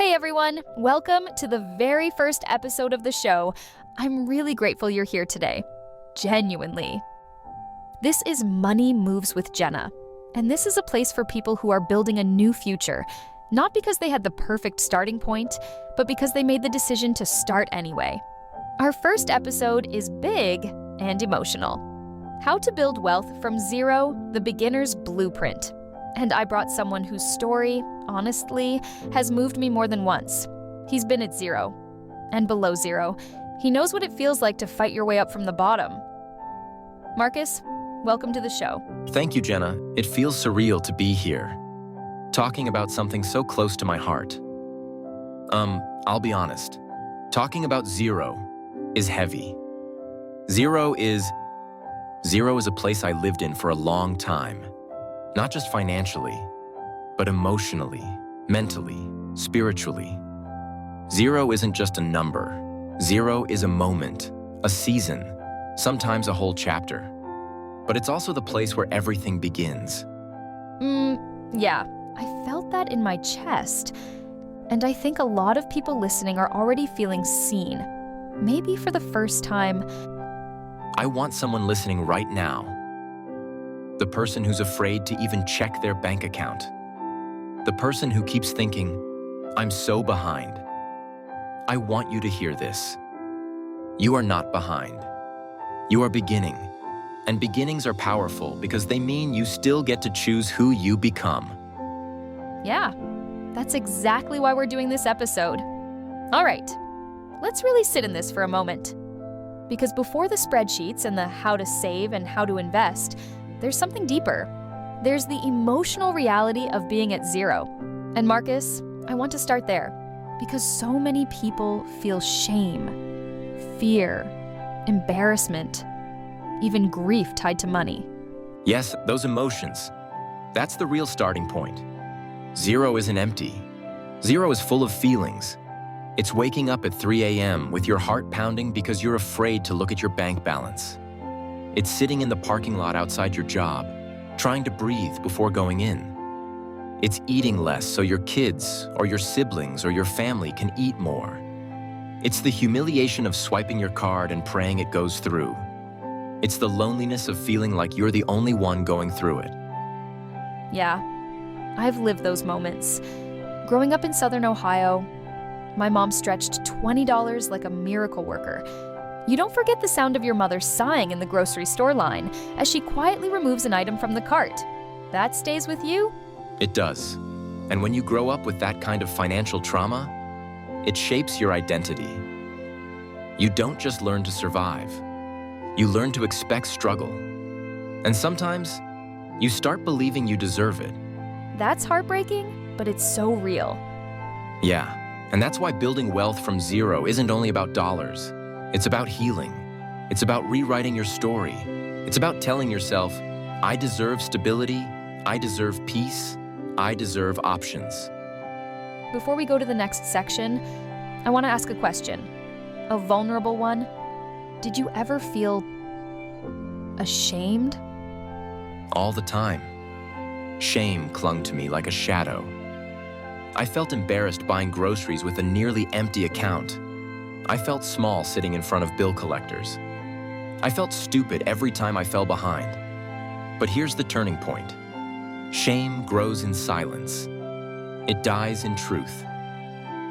Hey everyone, welcome to the very first episode of the show. I'm really grateful you're here today. Genuinely. This is Money Moves with Jenna, and this is a place for people who are building a new future, not because they had the perfect starting point, but because they made the decision to start anyway. Our first episode is big and emotional. How to build wealth from zero, the beginner's blueprint. And I brought someone whose story, honestly, has moved me more than once. He's been at zero and below zero. He knows what it feels like to fight your way up from the bottom. Marcus, welcome to the show. Thank you, Jenna. It feels surreal to be here, talking about something so close to my heart. I'll be honest. Talking about zero is heavy. Zero is a place I lived in for a long time. Not just financially, but emotionally, mentally, spiritually. Zero isn't just a number. Zero is a moment, a season, sometimes a whole chapter. But it's also the place where everything begins. Yeah, I felt that in my chest. And I think a lot of people listening are already feeling seen. Maybe for the first time. I want someone listening right now. The person who's afraid to even check their bank account. The person who keeps thinking, I'm so behind. I want you to hear this. You are not behind. You are beginning. And beginnings are powerful because they mean you still get to choose who you become. Yeah, that's exactly why we're doing this episode. All right, let's really sit in this for a moment. Because before the spreadsheets and the how to save and how to invest, there's something deeper. There's the emotional reality of being at zero. And Marcus, I want to start there because so many people feel shame, fear, embarrassment, even grief tied to money. Yes, those emotions. That's the real starting point. Zero isn't empty. Zero is full of feelings. It's waking up at 3 a.m. with your heart pounding because you're afraid to look at your bank balance. It's sitting in the parking lot outside your job, trying to breathe before going in. It's eating less so your kids or your siblings or your family can eat more. It's the humiliation of swiping your card and praying it goes through. It's the loneliness of feeling like you're the only one going through it. Yeah, I've lived those moments. Growing up in Southern Ohio, my mom stretched $20 like a miracle worker. You don't forget the sound of your mother sighing in the grocery store line as she quietly removes an item from the cart. That stays with you? It does. And when you grow up with that kind of financial trauma, it shapes your identity. You don't just learn to survive. You learn to expect struggle. And sometimes, you start believing you deserve it. That's heartbreaking, but it's so real. Yeah, and that's why building wealth from zero isn't only about dollars. It's about healing. It's about rewriting your story. It's about telling yourself, I deserve stability, I deserve peace, I deserve options. Before we go to the next section, I want to ask a question. A vulnerable one. Did you ever feel ashamed? All the time. Shame clung to me like a shadow. I felt embarrassed buying groceries with a nearly empty account. I felt small sitting in front of bill collectors. I felt stupid every time I fell behind. But here's the turning point. Shame grows in silence. It dies in truth.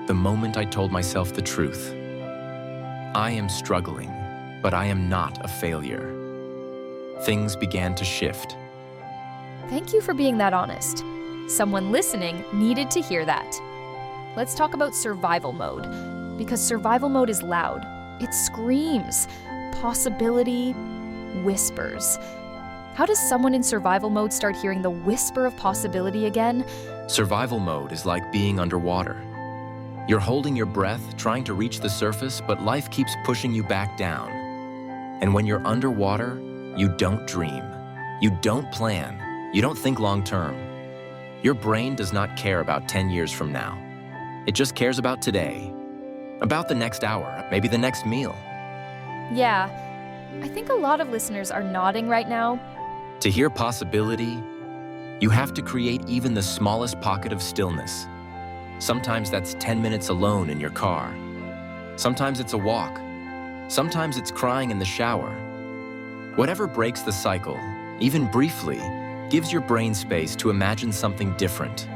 The moment I told myself the truth. I am struggling, but I am not a failure. Things began to shift. Thank you for being that honest. Someone listening needed to hear that. Let's talk about survival mode. Because survival mode is loud. It screams, possibility, whispers. How does someone in survival mode start hearing the whisper of possibility again? Survival mode is like being underwater. You're holding your breath, trying to reach the surface, but life keeps pushing you back down. And when you're underwater, you don't dream. You don't plan. You don't think long term. Your brain does not care about 10 years from now. It just cares about today. About the next hour, maybe the next meal. Yeah, I think a lot of listeners are nodding right now. To hear possibility, you have to create even the smallest pocket of stillness. Sometimes that's 10 minutes alone in your car. Sometimes it's a walk. Sometimes it's crying in the shower. Whatever breaks the cycle, even briefly, gives your brain space to imagine something different.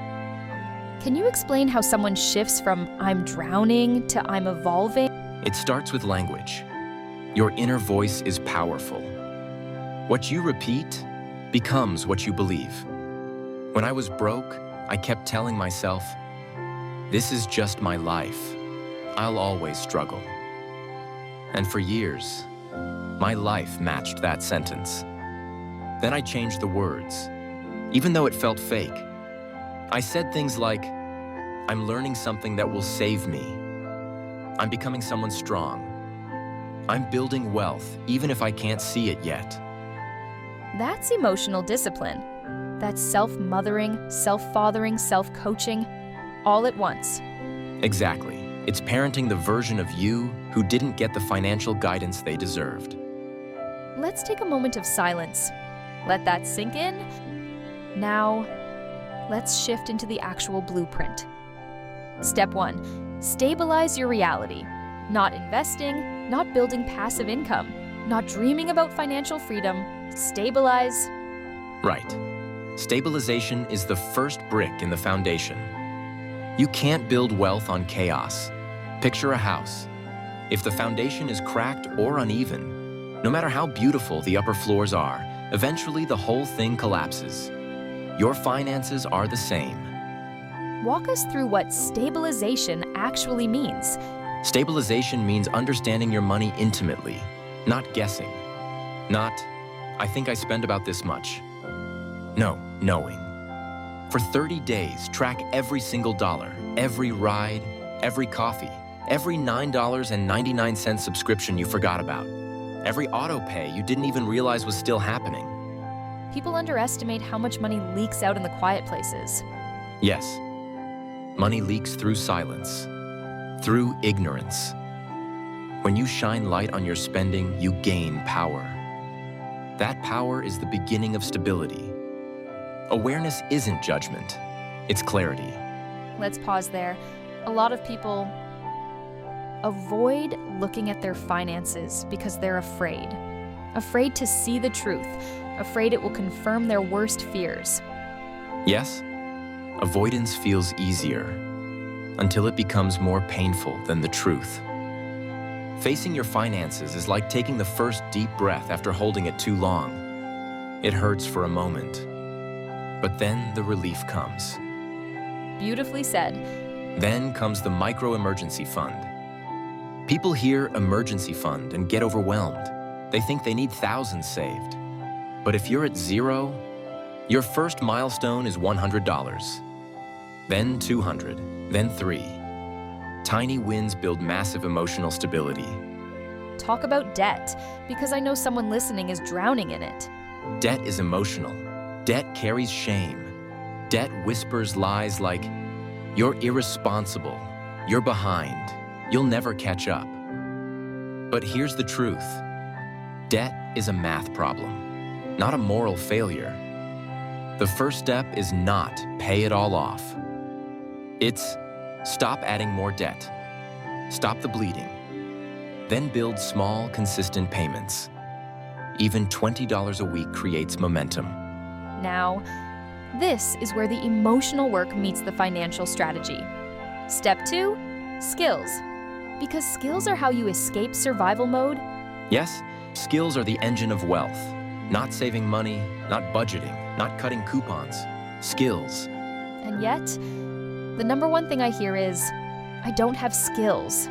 Can you explain how someone shifts from "I'm drowning" to "I'm evolving"? It starts with language. Your inner voice is powerful. What you repeat becomes what you believe. When I was broke, I kept telling myself, "This is just my life. I'll always struggle." And for years, my life matched that sentence. Then I changed the words, even though it felt fake. I said things like, "I'm learning something that will save me. I'm becoming someone strong. I'm building wealth, even if I can't see it yet." That's emotional discipline. That's self-mothering, self-fathering, self-coaching, all at once. Exactly. It's parenting the version of you who didn't get the financial guidance they deserved. Let's take a moment of silence. Let that sink in. Now, let's shift into the actual blueprint. Step 1, stabilize your reality. Not investing, not building passive income, not dreaming about financial freedom. Stabilize. Right. Stabilization is the first brick in the foundation. You can't build wealth on chaos. Picture a house. If the foundation is cracked or uneven, no matter how beautiful the upper floors are, eventually the whole thing collapses. Your finances are the same. Walk us through what stabilization actually means. Stabilization means understanding your money intimately, not guessing. Not, "I think I spend about this much." No, knowing. For 30 days, track every single dollar, every ride, every coffee, every $9.99 subscription you forgot about, every auto pay you didn't even realize was still happening. People underestimate how much money leaks out in the quiet places. Yes, money leaks through silence, through ignorance. When you shine light on your spending, you gain power. That power is the beginning of stability. Awareness isn't judgment, it's clarity. Let's pause there. A lot of people avoid looking at their finances because they're afraid. Afraid to see the truth, afraid it will confirm their worst fears. Yes, avoidance feels easier until it becomes more painful than the truth. Facing your finances is like taking the first deep breath after holding it too long. It hurts for a moment, but then the relief comes. Beautifully said. Then comes the micro emergency fund. People hear emergency fund and get overwhelmed. They think they need thousands saved. But if you're at zero, your first milestone is $100, then $200, then $3. Tiny wins build massive emotional stability. Talk about debt, because I know someone listening is drowning in it. Debt is emotional. Debt carries shame. Debt whispers lies like, "You're irresponsible, you're behind, you'll never catch up." But here's the truth. Debt is a math problem, not a moral failure. The first step is not pay it all off. It's stop adding more debt. Stop the bleeding. Then build small, consistent payments. Even $20 a week creates momentum. Now, this is where the emotional work meets the financial strategy. Step 2, skills. Because skills are how you escape survival mode. Yes, skills are the engine of wealth. Not saving money, not budgeting, not cutting coupons. Skills. And yet, the number one thing I hear is, "I don't have skills."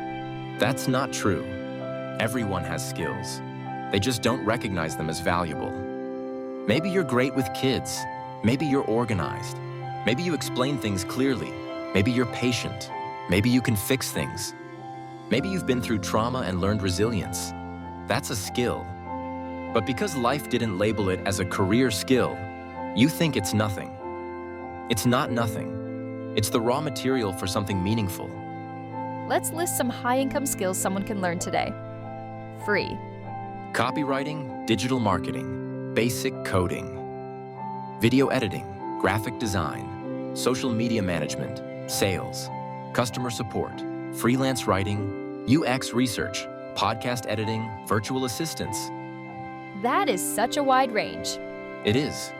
That's not true. Everyone has skills. They just don't recognize them as valuable. Maybe you're great with kids. Maybe you're organized. Maybe you explain things clearly. Maybe you're patient. Maybe you can fix things. Maybe you've been through trauma and learned resilience. That's a skill. But because life didn't label it as a career skill, you think it's nothing. It's not nothing. It's the raw material for something meaningful. Let's list some high-income skills someone can learn today. Free. Copywriting, digital marketing, basic coding, video editing, graphic design, social media management, sales. customer support, freelance writing, UX research, podcast editing, virtual assistants. That is such a wide range. It is.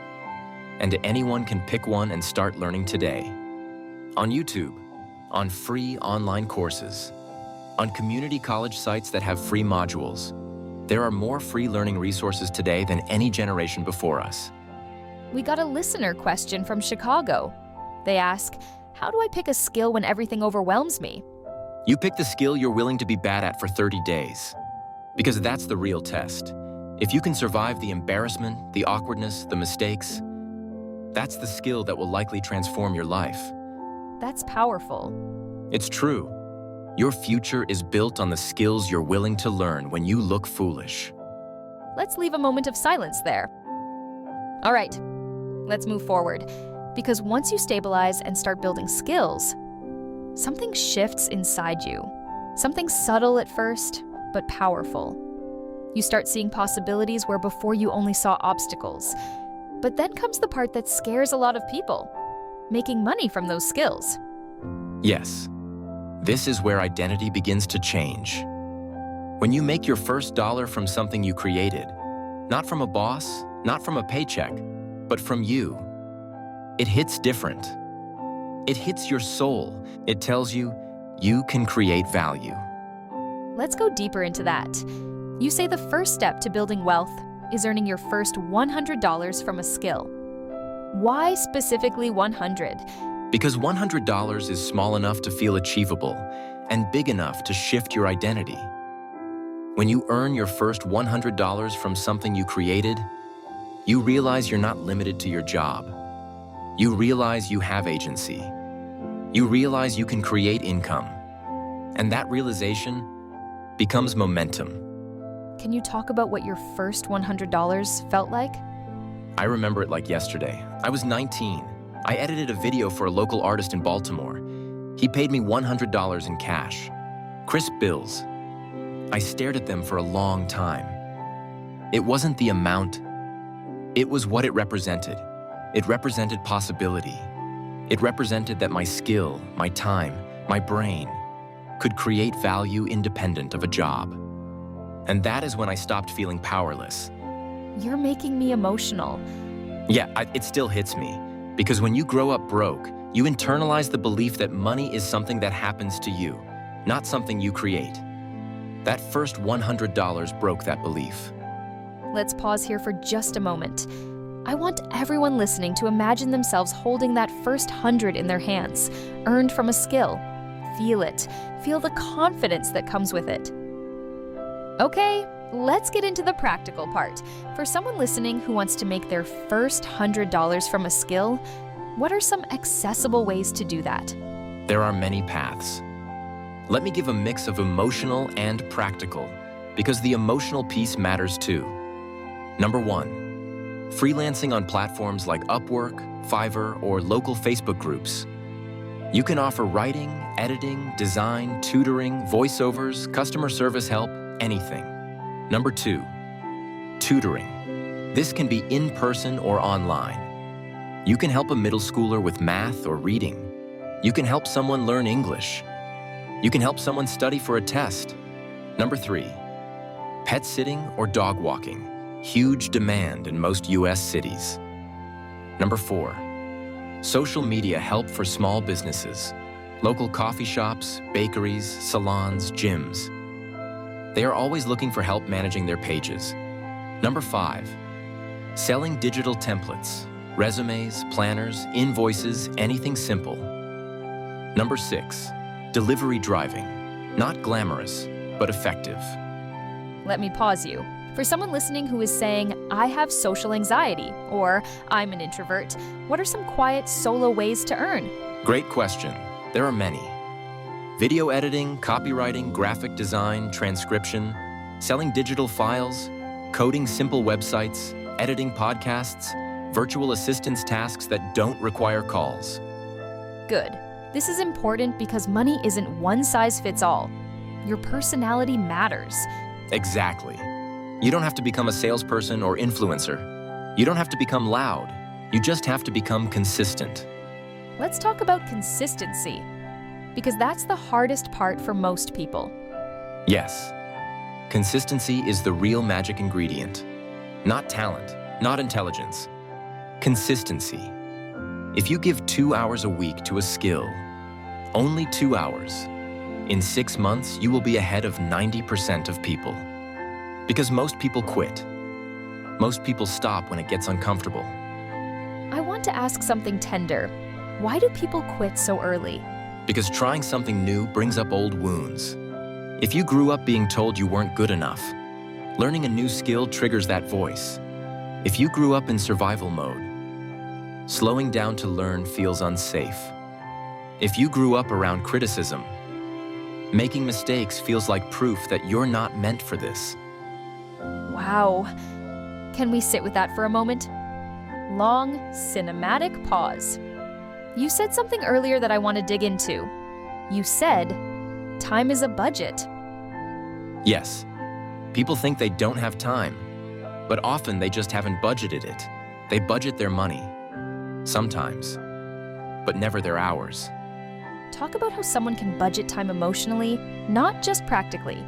And anyone can pick one and start learning today. On YouTube, on free online courses, on community college sites that have free modules. There are more free learning resources today than any generation before us. We got a listener question from Chicago. They ask, how do I pick a skill when everything overwhelms me? You pick the skill you're willing to be bad at for 30 days. Because that's the real test. If you can survive the embarrassment, the awkwardness, the mistakes, that's the skill that will likely transform your life. That's powerful. It's true. Your future is built on the skills you're willing to learn when you look foolish. Let's leave a moment of silence there. All right, let's move forward. Because once you stabilize and start building skills, something shifts inside you. Something subtle at first, but powerful. You start seeing possibilities where before you only saw obstacles. But then comes the part that scares a lot of people, making money from those skills. Yes, this is where identity begins to change. When you make your first dollar from something you created, not from a boss, not from a paycheck, but from you, it hits different. It hits your soul. It tells you, you can create value. Let's go deeper into that. You say the first step to building wealth is earning your first $100 from a skill. Why specifically 100? Because $100 is small enough to feel achievable and big enough to shift your identity. When you earn your first $100 from something you created, you realize you're not limited to your job. You realize you have agency. You realize you can create income. And that realization becomes momentum. Can you talk about what your first $100 felt like? I remember it like yesterday. I was 19. I edited a video for a local artist in Baltimore. He paid me $100 in cash. Crisp bills. I stared at them for a long time. It wasn't the amount. It was what it represented. It represented possibility. It represented that my skill, my time, my brain could create value independent of a job. And that is when I stopped feeling powerless. You're making me emotional. Yeah, it still hits me. Because when you grow up broke, you internalize the belief that money is something that happens to you, not something you create. That first $100 broke that belief. Let's pause here for just a moment. I want everyone listening to imagine themselves holding that first 100 in their hands, earned from a skill. Feel it. Feel the confidence that comes with it. Okay, let's get into the practical part. For someone listening who wants to make their first $100 from a skill, what are some accessible ways to do that? There are many paths. Let me give a mix of emotional and practical, because the emotional piece matters too. Number 1, freelancing on platforms like Upwork, Fiverr, or local Facebook groups. You can offer writing, editing, design, tutoring, voiceovers, customer service help, anything. Number 2, tutoring. This can be in person or online. You can help a middle schooler with math or reading. You can help someone learn English. You can help someone study for a test. Number 3, pet sitting or dog walking. Huge demand in most US cities. Number 4, social media help for small businesses. Local coffee shops, bakeries, salons, gyms. They are always looking for help managing their pages. Number 5, selling digital templates, resumes, planners, invoices, anything simple. Number 6, delivery driving. Not glamorous, but effective. Let me pause you. For someone listening who is saying, I have social anxiety, or I'm an introvert, what are some quiet solo ways to earn? Great question. There are many. Video editing, copywriting, graphic design, transcription, selling digital files, coding simple websites, editing podcasts, virtual assistance tasks that don't require calls. Good. This is important because money isn't one size fits all. Your personality matters. Exactly. You don't have to become a salesperson or influencer. You don't have to become loud. You just have to become consistent. Let's talk about consistency. because that's the hardest part for most people. Yes. Consistency is the real magic ingredient. Not talent, not intelligence. Consistency. If you give 2 hours a week to a skill, only 2 hours, in 6 months you will be ahead of 90% of people. Because most people quit. Most people stop when it gets uncomfortable. I want to ask something tender. Why do people quit so early? Because trying something new brings up old wounds. If you grew up being told you weren't good enough, learning a new skill triggers that voice. If you grew up in survival mode, slowing down to learn feels unsafe. If you grew up around criticism, making mistakes feels like proof that you're not meant for this. Wow. Can we sit with that for a moment? Long, cinematic pause. You said something earlier that I want to dig into. You said, time is a budget. Yes, people think they don't have time, but often they just haven't budgeted it. They budget their money, sometimes, but never their hours. Talk about how someone can budget time emotionally, not just practically.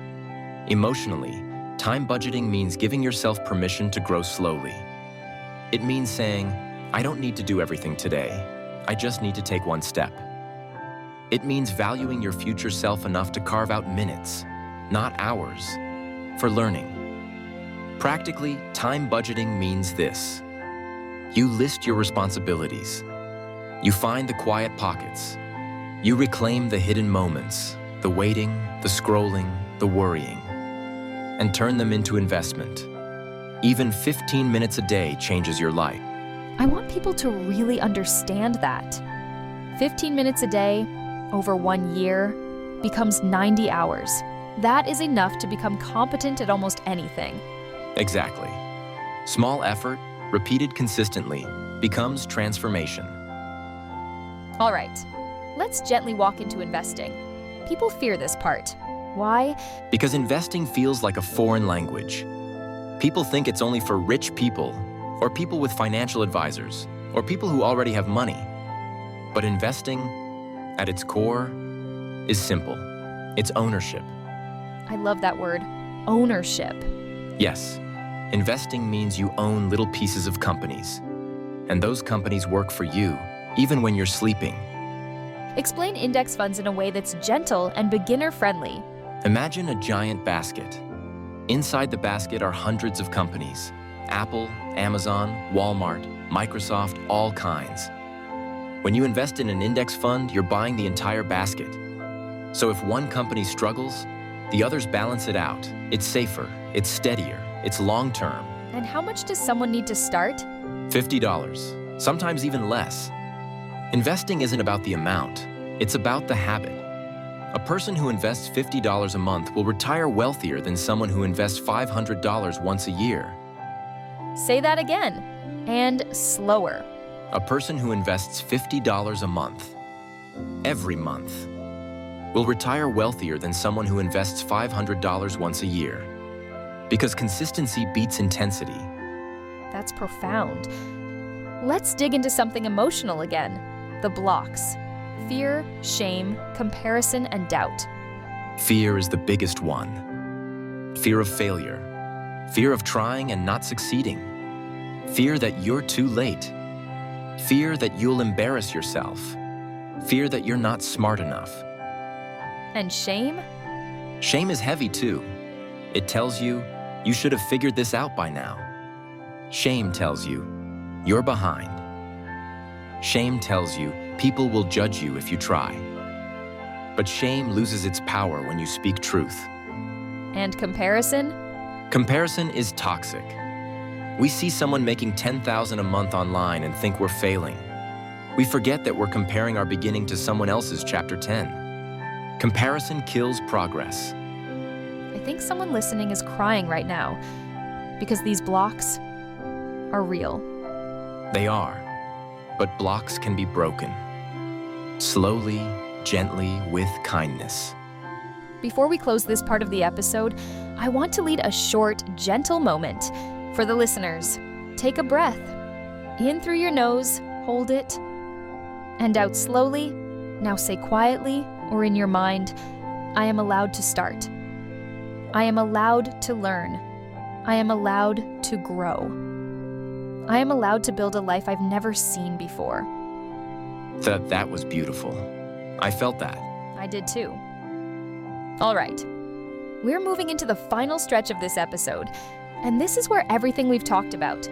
Emotionally, time budgeting means giving yourself permission to grow slowly. It means saying, I don't need to do everything today. I just need to take one step. It means valuing your future self enough to carve out minutes, not hours, for learning. Practically, time budgeting means this. You list your responsibilities. You find the quiet pockets. You reclaim the hidden moments, the waiting, the scrolling, the worrying, and turn them into investment. Even 15 minutes a day changes your life. I want people to really understand that. 15 minutes a day, over 1 year, becomes 90 hours. That is enough to become competent at almost anything. Exactly. Small effort, repeated consistently, becomes transformation. All right, let's gently walk into investing. People fear this part. Why? Because investing feels like a foreign language. People think it's only for rich people, or people with financial advisors, or people who already have money. But investing, at its core, is simple. It's ownership. I love that word, ownership. Yes, investing means you own little pieces of companies. And those companies work for you, even when you're sleeping. Explain index funds in a way that's gentle and beginner-friendly. Imagine a giant basket. Inside the basket are hundreds of companies. Apple, Amazon, Walmart, Microsoft, all kinds. When you invest in an index fund, you're buying the entire basket. So if one company struggles, the others balance it out. It's safer, it's steadier, it's long-term. And how much does someone need to start? $50, sometimes even less. Investing isn't about the amount, it's about the habit. A person who invests $50 a month will retire wealthier than someone who invests $500 once a year. Say that again, and slower. A person who invests $50 a month, every month, will retire wealthier than someone who invests $500 once a year. Because consistency beats intensity. That's profound. Let's dig into something emotional again. The blocks. Fear, shame, comparison, and doubt. Fear is the biggest one. Fear of failure. Fear of trying and not succeeding. Fear that you're too late. Fear that you'll embarrass yourself. Fear that you're not smart enough. And shame? Shame is heavy too. It tells you, you should have figured this out by now. Shame tells you, you're behind. Shame tells you, people will judge you if you try. But shame loses its power when you speak truth. And comparison? Comparison is toxic. We see someone making $10,000 a month online and think we're failing. We forget that we're comparing our beginning to someone else's chapter 10. Comparison kills progress. I think someone listening is crying right now because these blocks are real. They are, but blocks can be broken. Slowly, gently, with kindness. Before we close this part of the episode, I want to lead a short, gentle moment. For the listeners, take a breath. In through your nose, hold it, and out slowly. Now say quietly or in your mind, I am allowed to start. I am allowed to learn. I am allowed to grow. I am allowed to build a life I've never seen before. That was beautiful. I felt that. I did too. All right. We're moving into the final stretch of this episode, and this is where everything we've talked about,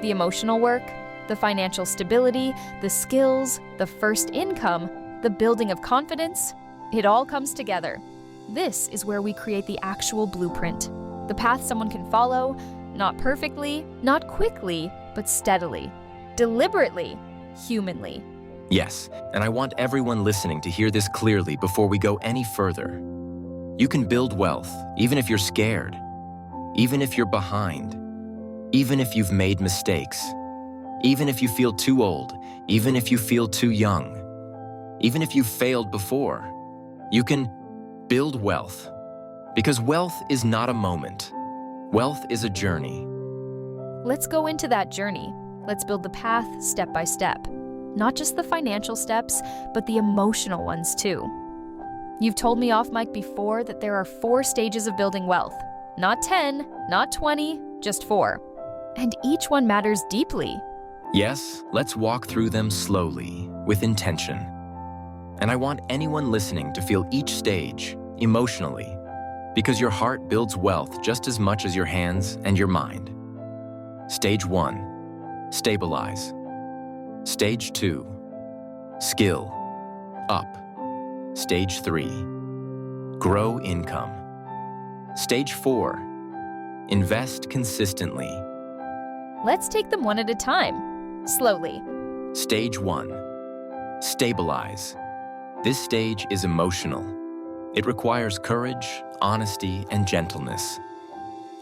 the emotional work, the financial stability, the skills, the first income, the building of confidence, it all comes together. This is where we create the actual blueprint, the path someone can follow, not perfectly, not quickly, but steadily, deliberately, humanly. Yes, and I want everyone listening to hear this clearly before we go any further. You can build wealth, even if you're scared, even if you're behind, even if you've made mistakes, even if you feel too old, even if you feel too young, even if you've failed before. You can build wealth, because wealth is not a moment. Wealth is a journey. Let's go into that journey. Let's build the path step by step. Not just the financial steps, but the emotional ones too. You've told me off mic before that there are 4 stages of building wealth. Not 10, not 20, just 4. And each one matters deeply. Yes, let's walk through them slowly, with intention. And I want anyone listening to feel each stage, emotionally, because your heart builds wealth just as much as your hands and your mind. Stage 1, stabilize. Stage 2, skill, up. Stage 3, grow income. Stage 4, invest consistently. Let's take them one at a time, slowly. Stage 1, stabilize. This stage is emotional. It requires courage, honesty, and gentleness.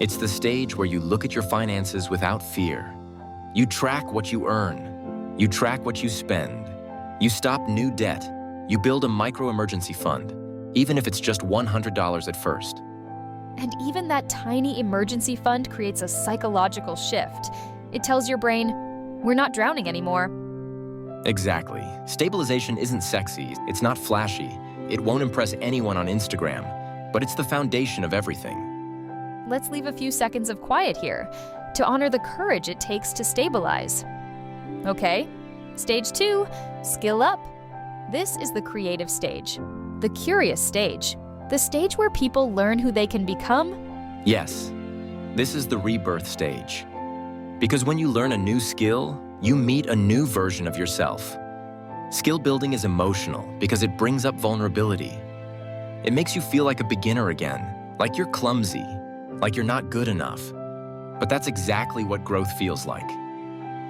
It's the stage where you look at your finances without fear. You track what you earn. You track what you spend. You stop new debt. You build a micro-emergency fund, even if it's just $100 at first. And even that tiny emergency fund creates a psychological shift. It tells your brain, we're not drowning anymore. Exactly. Stabilization isn't sexy. It's not flashy. It won't impress anyone on Instagram, but it's the foundation of everything. Let's leave a few seconds of quiet here to honor the courage it takes to stabilize. Okay, stage 2, skill up. This is the creative stage, the curious stage, the stage where people learn who they can become. Yes, this is the rebirth stage. Because when you learn a new skill, you meet a new version of yourself. Skill building is emotional because it brings up vulnerability. It makes you feel like a beginner again, like you're clumsy, like you're not good enough. But that's exactly what growth feels like.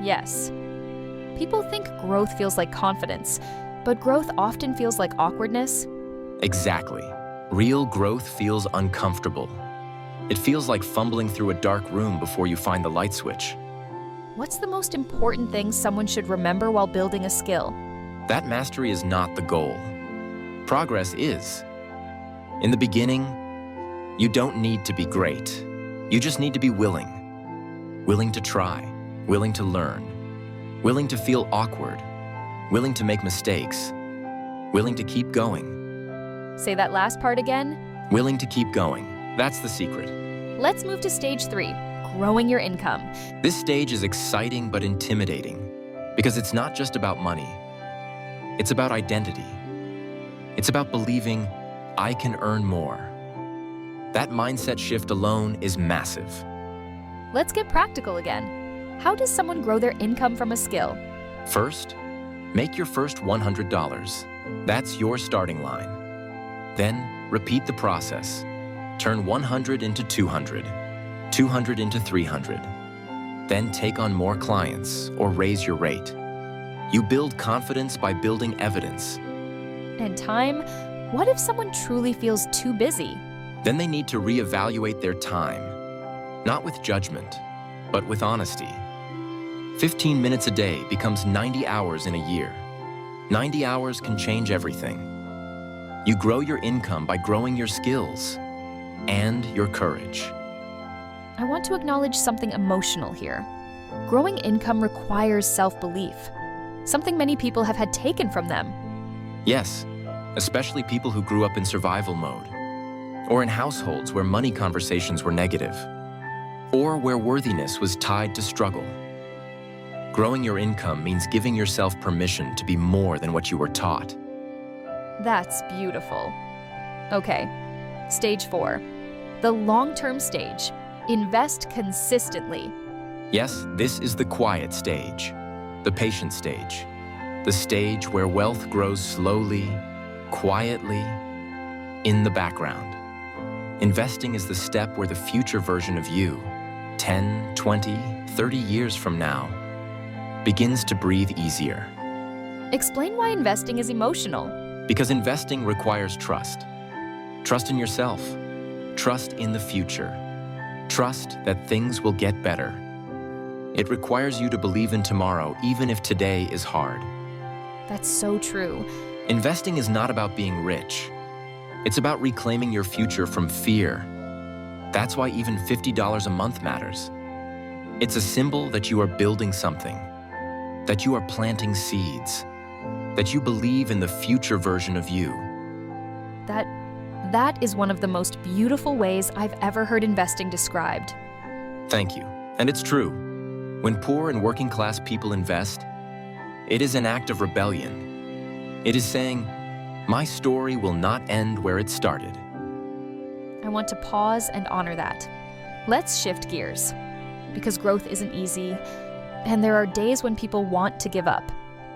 Yes. People think growth feels like confidence, but growth often feels like awkwardness. Exactly. Real growth feels uncomfortable. It feels like fumbling through a dark room before you find the light switch. What's the most important thing someone should remember while building a skill? That mastery is not the goal. Progress is. In the beginning, you don't need to be great. You just need to be willing. Willing to try, willing to learn, willing to feel awkward, willing to make mistakes, willing to keep going. Say that last part again. Willing to keep going. That's the secret. Let's move to stage 3, growing your income. This stage is exciting but intimidating because it's not just about money. It's about identity. It's about believing I can earn more. That mindset shift alone is massive. Let's get practical again. How does someone grow their income from a skill? First, make your first $100. That's your starting line. Then, repeat the process. Turn 100 into 200, 200 into 300. Then take on more clients or raise your rate. You build confidence by building evidence. And time? What if someone truly feels too busy? Then they need to reevaluate their time, not with judgment, but with honesty. 15 minutes a day becomes 90 hours in a year. 90 hours can change everything. You grow your income by growing your skills and your courage. I want to acknowledge something emotional here. Growing income requires self-belief, something many people have had taken from them. Yes, especially people who grew up in survival mode, or in households where money conversations were negative, or where worthiness was tied to struggle. Growing your income means giving yourself permission to be more than what you were taught. That's beautiful. Okay, stage 4. The long-term stage. Invest consistently. Yes, this is the quiet stage, the patient stage, the stage where wealth grows slowly, quietly, in the background. Investing is the step where the future version of you, 10, 20, 30 years from now, begins to breathe easier. Explain why investing is emotional. Because investing requires trust. Trust in yourself. Trust in the future. Trust that things will get better. It requires you to believe in tomorrow, even if today is hard. That's so true. Investing is not about being rich. It's about reclaiming your future from fear. That's why even $50 a month matters. It's a symbol that you are building something, that you are planting seeds, that you believe in the future version of you. That is one of the most beautiful ways I've ever heard investing described. Thank you. And it's true. When poor and working class people invest, it is an act of rebellion. It is saying, my story will not end where it started. I want to pause and honor that. Let's shift gears, because growth isn't easy, and there are days when people want to give up.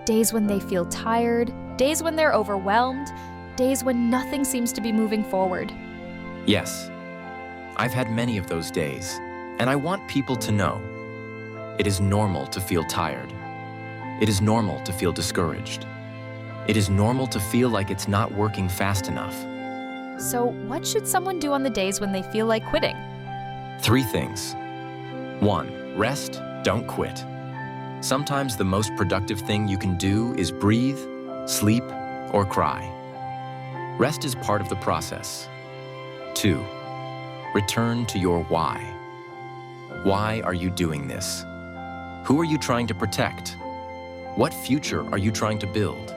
Days when they feel tired, days when they're overwhelmed, days when nothing seems to be moving forward. Yes, I've had many of those days, and I want people to know it is normal to feel tired. It is normal to feel discouraged. It is normal to feel like it's not working fast enough. So, what should someone do on the days when they feel like quitting? 3 things. 1, rest, don't quit. Sometimes the most productive thing you can do is breathe, sleep, or cry. Rest is part of the process. 2, return to your why. Why are you doing this? Who are you trying to protect? What future are you trying to build?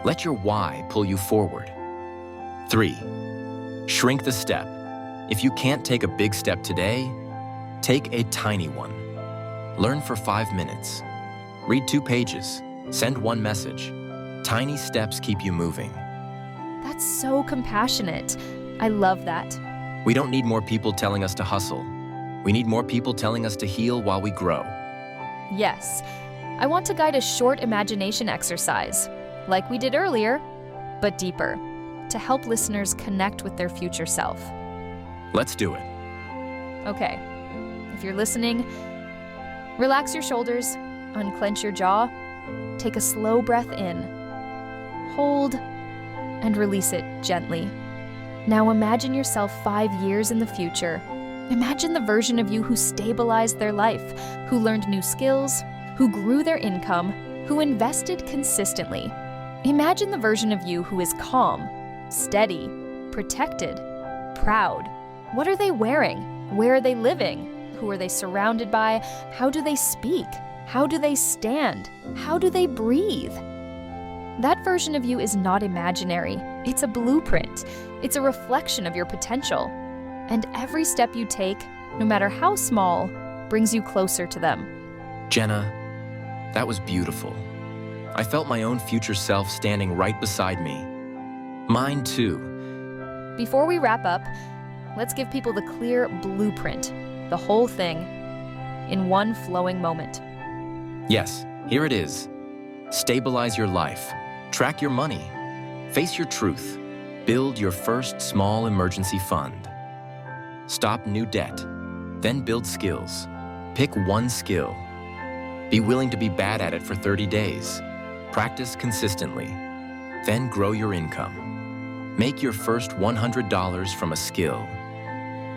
Let your why pull you forward. 3, shrink the step. If you can't take a big step today, take a tiny one. Learn for 5 minutes. Read 2 pages. Send 1 message. Tiny steps keep you moving. That's so compassionate. I love that. We don't need more people telling us to hustle. We need more people telling us to heal while we grow. Yes, I want to guide a short imagination exercise, like we did earlier, but deeper, to help listeners connect with their future self. Let's do it. Okay, if you're listening, relax your shoulders, unclench your jaw, take a slow breath in, hold, and release it gently. Now imagine yourself 5 years in the future. Imagine the version of you who stabilized their life, who learned new skills, who grew their income, who invested consistently. Imagine the version of you who is calm, steady, protected, proud. What are they wearing? Where are they living? Who are they surrounded by? How do they speak? How do they stand? How do they breathe? That version of you is not imaginary. It's a blueprint. It's a reflection of your potential. And every step you take, no matter how small, brings you closer to them. Jenna, that was beautiful. I felt my own future self standing right beside me. Mine too. Before we wrap up, let's give people the clear blueprint, the whole thing, in one flowing moment. Yes, here it is. Stabilize your life. Track your money. Face your truth. Build your first small emergency fund. Stop new debt. Then build skills. Pick one skill. Be willing to be bad at it for 30 days. Practice consistently. Then grow your income. Make your first $100 from a skill.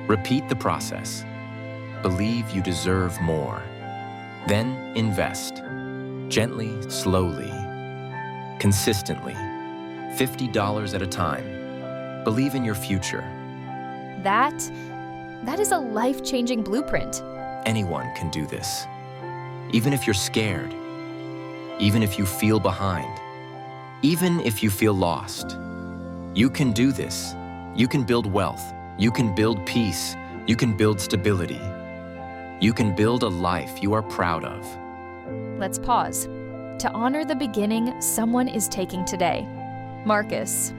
Repeat the process. Believe you deserve more. Then invest. Gently, slowly, consistently, $50 at a time. Believe in your future. That is a life-changing blueprint. Anyone can do this. Even if you're scared, even if you feel behind, even if you feel lost, You can do this. You can build wealth. You can build peace. You can build stability. You can build a life you are proud of. Let's pause to honor the beginning someone is taking today. Marcus,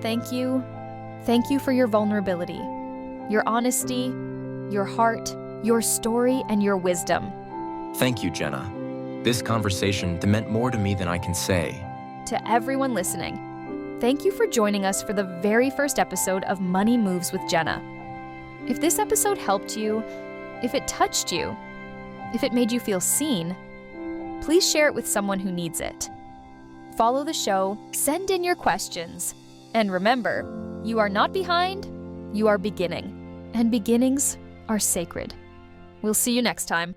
thank you. Thank you for your vulnerability, your honesty, your heart, your story, and your wisdom. Thank you, Jenna. This conversation meant more to me than I can say. To everyone listening, thank you for joining us for the very first episode of Money Moves with Jenna. If this episode helped you, if it touched you, if it made you feel seen, please share it with someone who needs it. Follow the show, send in your questions, and remember, you are not behind, you are beginning, and beginnings are sacred. We'll see you next time.